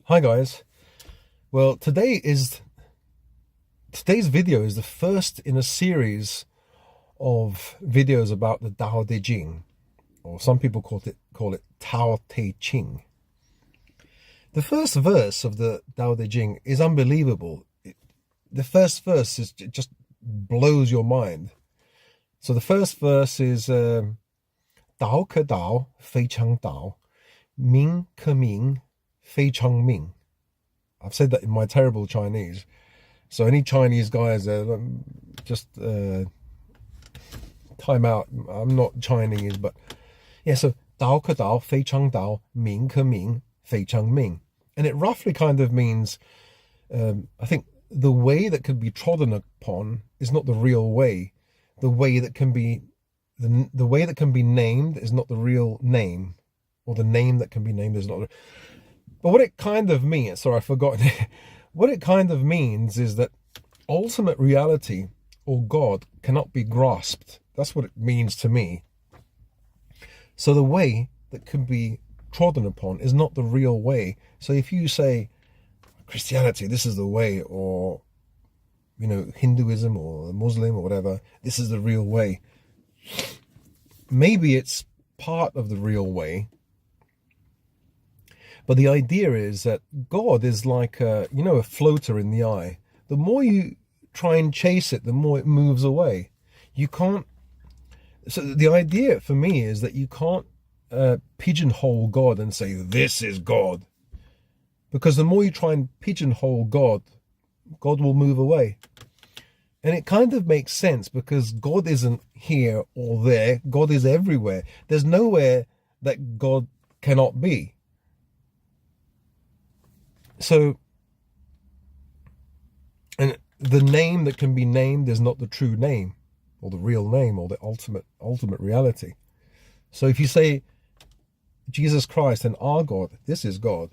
Hi guys. Well, today's video is the first in a series of videos about the Tao Te Ching, or some people call it Tao Te Ching. The first verse of the Tao Te Ching is unbelievable. The first verse just blows your mind. So the first verse is Dao ke Dao, Fei Chang Dao, Ming ke Ming, Fei Chang Ming. I've said that in my terrible Chinese. So any Chinese guys, just time out. I'm not Chinese, but yeah. So Dao ke Dao, Fei Chang Dao, Ming ke Ming, Fei Chang Ming, and it roughly kind of means, I think, the way that can be trodden upon is not the real way. The way that can be the way that can be named is not the real name, or the name that can be named is not. But what it kind of means, sorry, I forgot. What it kind of means is that ultimate reality or God cannot be grasped. That's what it means to me. So the way that can be trodden upon is not the real way. So if you say Christianity, this is the way, or Hinduism or Muslim or whatever, this is the real way. Maybe it's part of the real way. But the idea is that God is like a floater in the eye. The more you try and chase it, the more it moves away. You can't. So the idea for me is that you can't pigeonhole God and say, this is God. Because the more you try and pigeonhole God, God will move away. And it kind of makes sense, because God isn't here or there. God is everywhere. There's nowhere that God cannot be. So, and the name that can be named is not the true name, or the real name, or the ultimate reality. So if you say Jesus Christ and our God, this is God,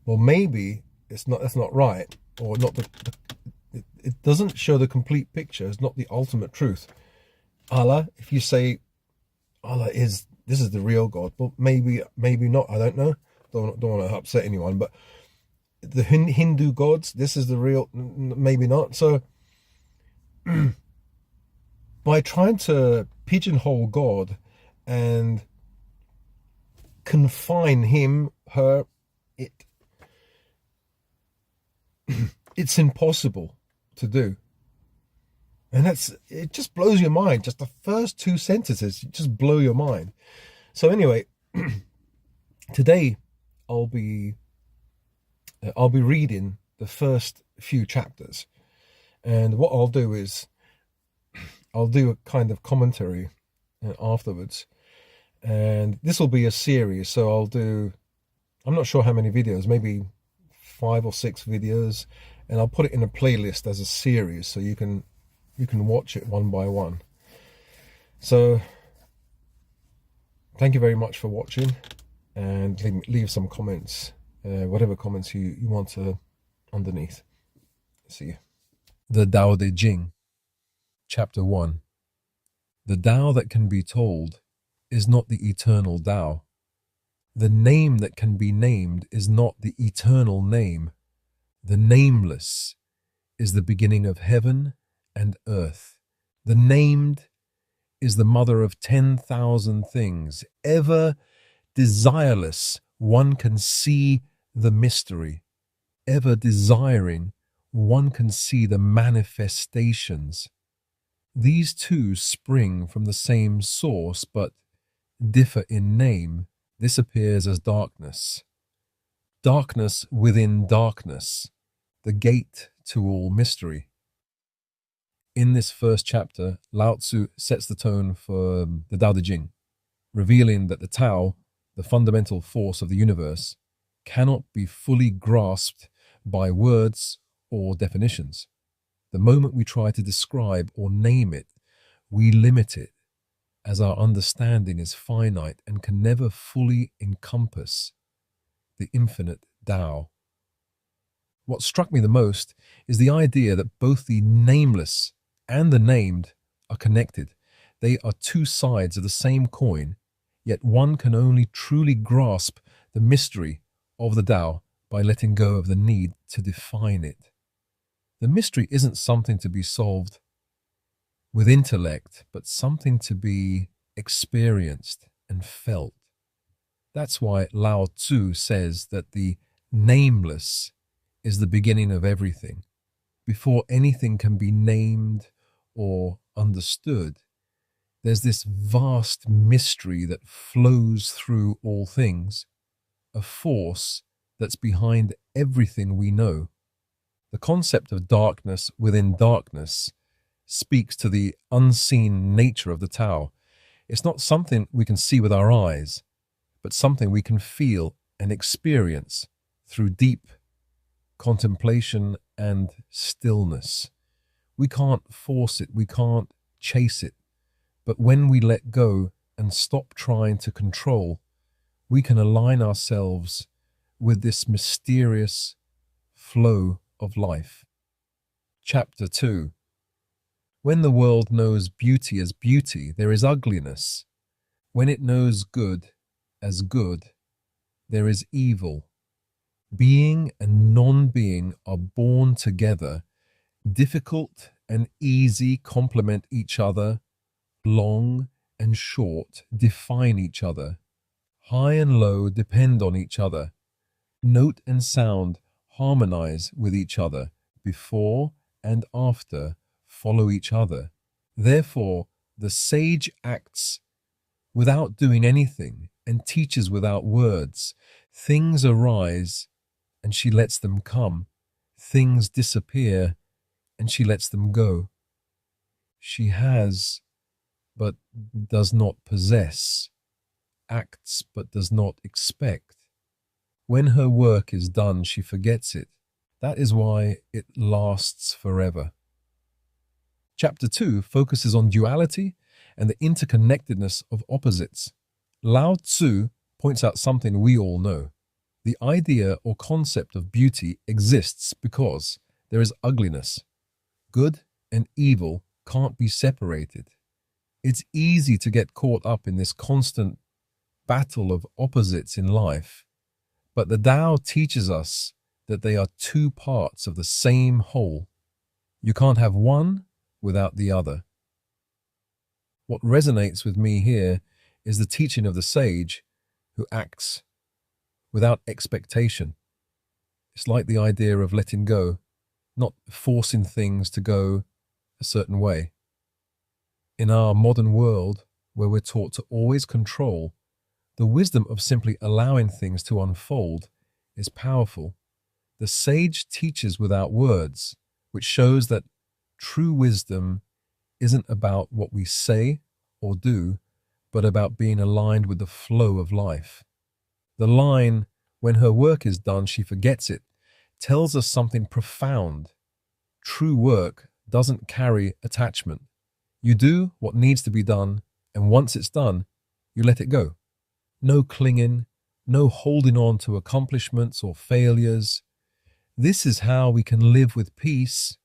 well, maybe that's not right, or not it doesn't show the complete picture. It's not the ultimate truth. Allah, if you say this is the real God, well, maybe not. I don't know. Don't want to upset anyone, but the Hindu gods, this is the real, maybe not. So by trying to pigeonhole God and confine him, her, it's impossible to do. And it just blows your mind. Just the first two sentences just blow your mind. So anyway, today I'll be reading the first few chapters, and what I'll do is I'll do a kind of commentary afterwards, and this will be a series. So I'm not sure how many videos, maybe 5 or 6 videos, and I'll put it in a playlist as a series, so you can watch it one by one. So thank you very much for watching, and leave some comments. Whatever comments you want to underneath. See you. The Tao Te Ching, Chapter 1. The Tao that can be told is not the eternal Tao. The name that can be named is not the eternal name. The nameless is the beginning of heaven and earth. The named is the mother of 10,000 things. Ever desireless, one can see the mystery. Ever desiring, one can see the manifestations. These two spring from the same source, but differ in name. This appears as darkness. Darkness within darkness, the gate to all mystery. In this first chapter, Lao Tzu sets the tone for the Tao Te Ching, revealing that the Tao, the fundamental force of the universe, cannot be fully grasped by words or definitions. The moment we try to describe or name it, we limit it, as our understanding is finite and can never fully encompass the infinite Tao. What struck me the most is the idea that both the nameless and the named are connected. They are two sides of the same coin, yet one can only truly grasp the mystery of the Tao by letting go of the need to define it. The mystery isn't something to be solved with intellect, but something to be experienced and felt. That's why Lao Tzu says that the nameless is the beginning of everything. Before anything can be named or understood, there's this vast mystery that flows through all things, a force that's behind everything we know. The concept of darkness within darkness speaks to the unseen nature of the Tao. It's not something we can see with our eyes, but something we can feel and experience through deep contemplation and stillness. We can't force it, we can't chase it, but when we let go and stop trying to control, we can align ourselves with this mysterious flow of life. Chapter 2. When the world knows beauty as beauty, there is ugliness. When it knows good as good, there is evil. Being and non-being are born together. Difficult and easy complement each other. Long and short define each other. High and low depend on each other. Note and sound harmonize with each other. Before and after follow each other. Therefore, the sage acts without doing anything and teaches without words. Things arise and she lets them come. Things disappear and she lets them go. She has but does not possess, acts but does not expect. When her work is done, she forgets it. That is why it lasts forever. Chapter 2 focuses on duality and the interconnectedness of opposites. Lao Tzu points out something we all know. The idea or concept of beauty exists because there is ugliness. Good and evil can't be separated. It's easy to get caught up in this constant battle of opposites in life, but the Tao teaches us that they are two parts of the same whole. You can't have one without the other. What resonates with me here is the teaching of the sage who acts without expectation. It's like the idea of letting go, not forcing things to go a certain way. In our modern world, where we're taught to always control, the wisdom of simply allowing things to unfold is powerful. The sage teaches without words, which shows that true wisdom isn't about what we say or do, but about being aligned with the flow of life. The line, "When her work is done, she forgets it," tells us something profound. True work doesn't carry attachment. You do what needs to be done, and once it's done, you let it go. No clinging, no holding on to accomplishments or failures. This is how we can live with peace.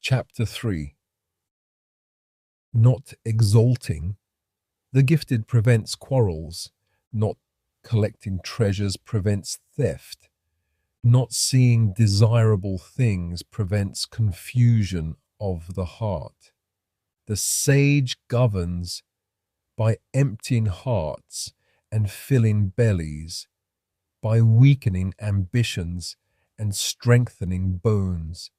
Chapter 3. Not exalting. The gifted prevents quarrels. Not collecting treasures prevents theft. Not seeing desirable things prevents confusion of the heart. The sage governs by emptying hearts and filling bellies, by weakening ambitions and strengthening bones.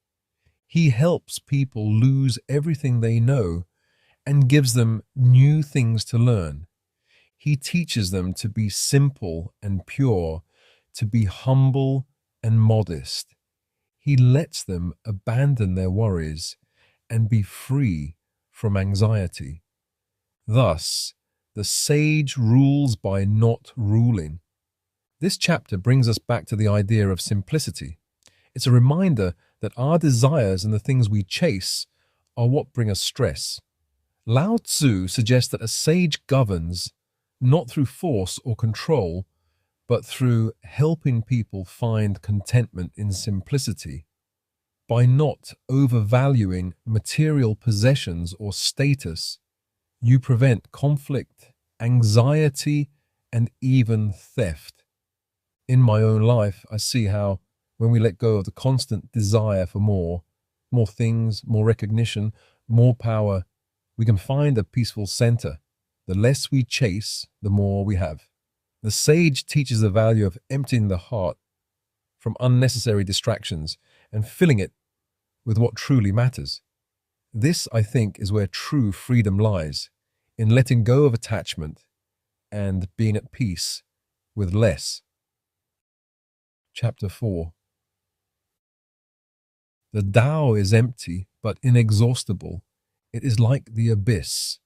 He helps people lose everything they know and gives them new things to learn. He teaches them to be simple and pure, to be humble and modest. He lets them abandon their worries and be free from anxiety. Thus, the sage rules by not ruling. This chapter brings us back to the idea of simplicity. It's a reminder that our desires and the things we chase are what bring us stress. Lao Tzu suggests that a sage governs not through force or control, but through helping people find contentment in simplicity. By not overvaluing material possessions or status, you prevent conflict, anxiety, and even theft. In my own life, I see how when we let go of the constant desire for more things, more recognition, more power, we can find a peaceful center. The less we chase, the more we have. The sage teaches the value of emptying the heart from unnecessary distractions and filling it with what truly matters. This, I think, is where true freedom lies, in letting go of attachment and being at peace with less. Chapter 4. The Tao is empty but inexhaustible. It is like the abyss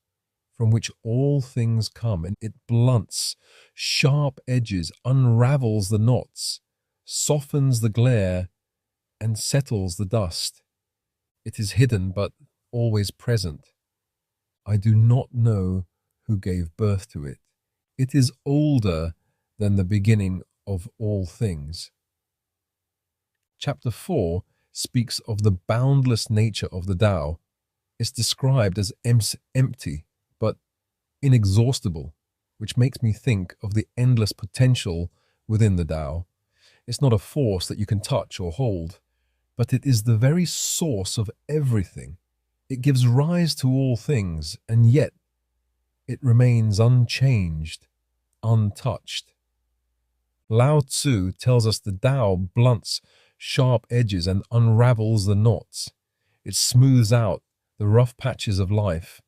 from which all things come, and it blunts sharp edges, unravels the knots, softens the glare, and settles the dust. It is hidden but always present. I do not know who gave birth to it. It is older than the beginning of all things. Chapter 4 speaks of the boundless nature of the Tao. It's described as empty but inexhaustible, which makes me think of the endless potential within the Tao. It's not a force that you can touch or hold, but it is the very source of everything. It gives rise to all things, and yet it remains unchanged, untouched. Lao Tzu tells us the Tao blunts sharp edges and unravels the knots. It smooths out the rough patches of life,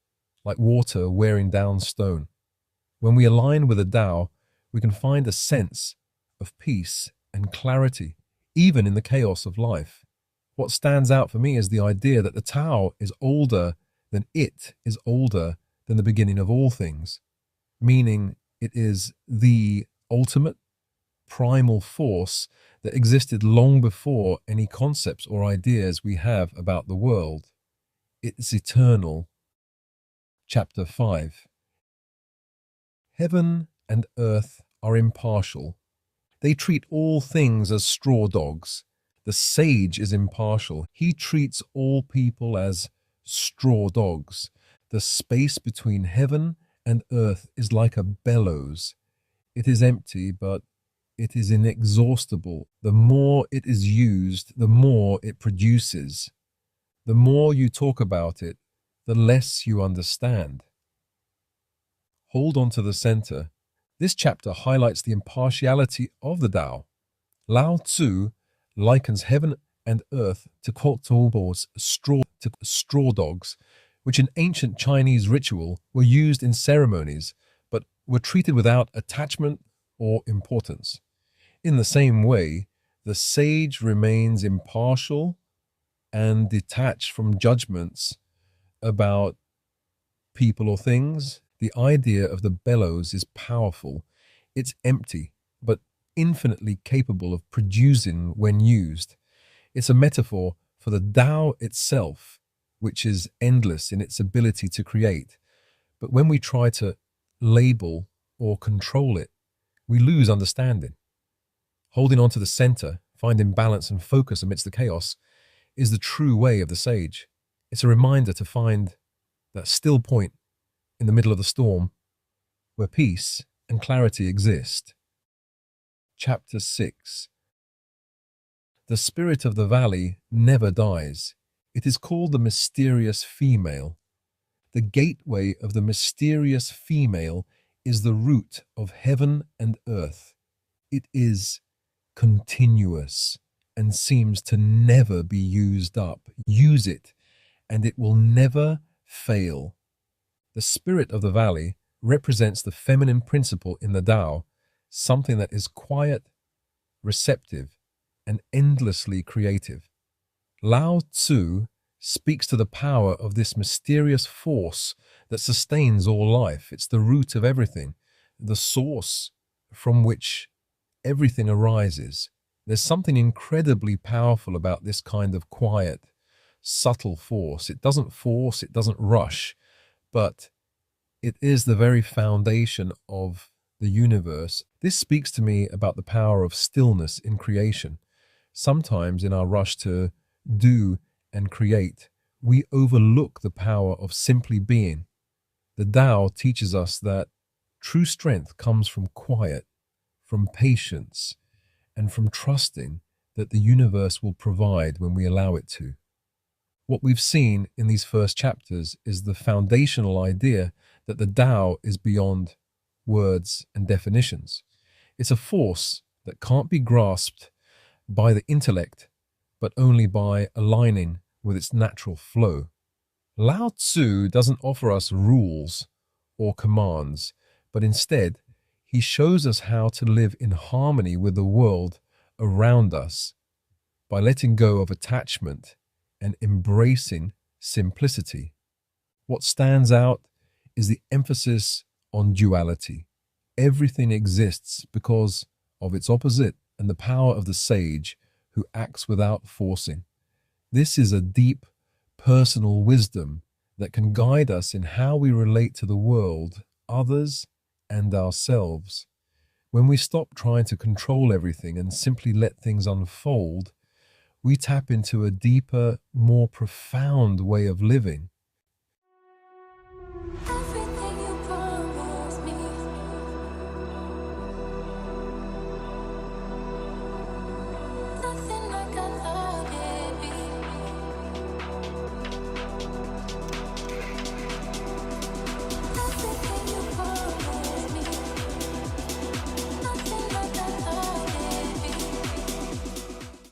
like water wearing down stone. When we align with the Tao, we can find a sense of peace and clarity, even in the chaos of life. What stands out for me is the idea that the Tao is older than it is older than the beginning of all things, meaning it is the ultimate primal force that existed long before any concepts or ideas we have about the world. It's eternal. Chapter 5. Heaven and earth are impartial. They treat all things as straw dogs. The sage is impartial. He treats all people as straw dogs. The space between heaven and earth is like a bellows. It is empty, but it is inexhaustible. The more it is used, the more it produces. The more you talk about it, the less you understand. Hold on to the center. This chapter highlights the impartiality of the Tao. Lao Tzu likens heaven and earth to straw dogs, which in ancient Chinese ritual were used in ceremonies, but were treated without attachment or importance. In the same way, the sage remains impartial and detached from judgments about people or things. The idea of the bellows is powerful. It's empty, but infinitely capable of producing when used. It's a metaphor for the Tao itself, which is endless in its ability to create. But when we try to label or control it, we lose understanding. Holding on to the center, finding balance and focus amidst the chaos, is the true way of the sage. It's a reminder to find that still point in the middle of the storm where peace and clarity exist. Chapter 6. The spirit of the valley never dies. It is called the mysterious female. The gateway of the mysterious female is the root of heaven and earth. It is continuous and seems to never be used up. Use it, and it will never fail. The spirit of the valley represents the feminine principle in the Tao, something that is quiet, receptive, and endlessly creative. Lao Tzu speaks to the power of this mysterious force that sustains all life. It's the root of everything, the source from which everything arises. There's something incredibly powerful about this kind of quiet, subtle force. It doesn't force, it doesn't rush, but it is the very foundation of the universe. This speaks to me about the power of stillness in creation. Sometimes in our rush to do and create, we overlook the power of simply being. The Tao teaches us that true strength comes from quiet, from patience, and from trusting that the universe will provide when we allow it to. What we've seen in these first chapters is the foundational idea that the Tao is beyond words and definitions. It's a force that can't be grasped by the intellect, but only by aligning with its natural flow. Lao Tzu doesn't offer us rules or commands, but instead, he shows us how to live in harmony with the world around us by letting go of attachment and embracing simplicity. What stands out is the emphasis on duality. Everything exists because of its opposite and the power of the sage who acts without forcing. This is a deep personal wisdom that can guide us in how we relate to the world, others, and ourselves. When we stop trying to control everything and simply let things unfold, we tap into a deeper, more profound way of living.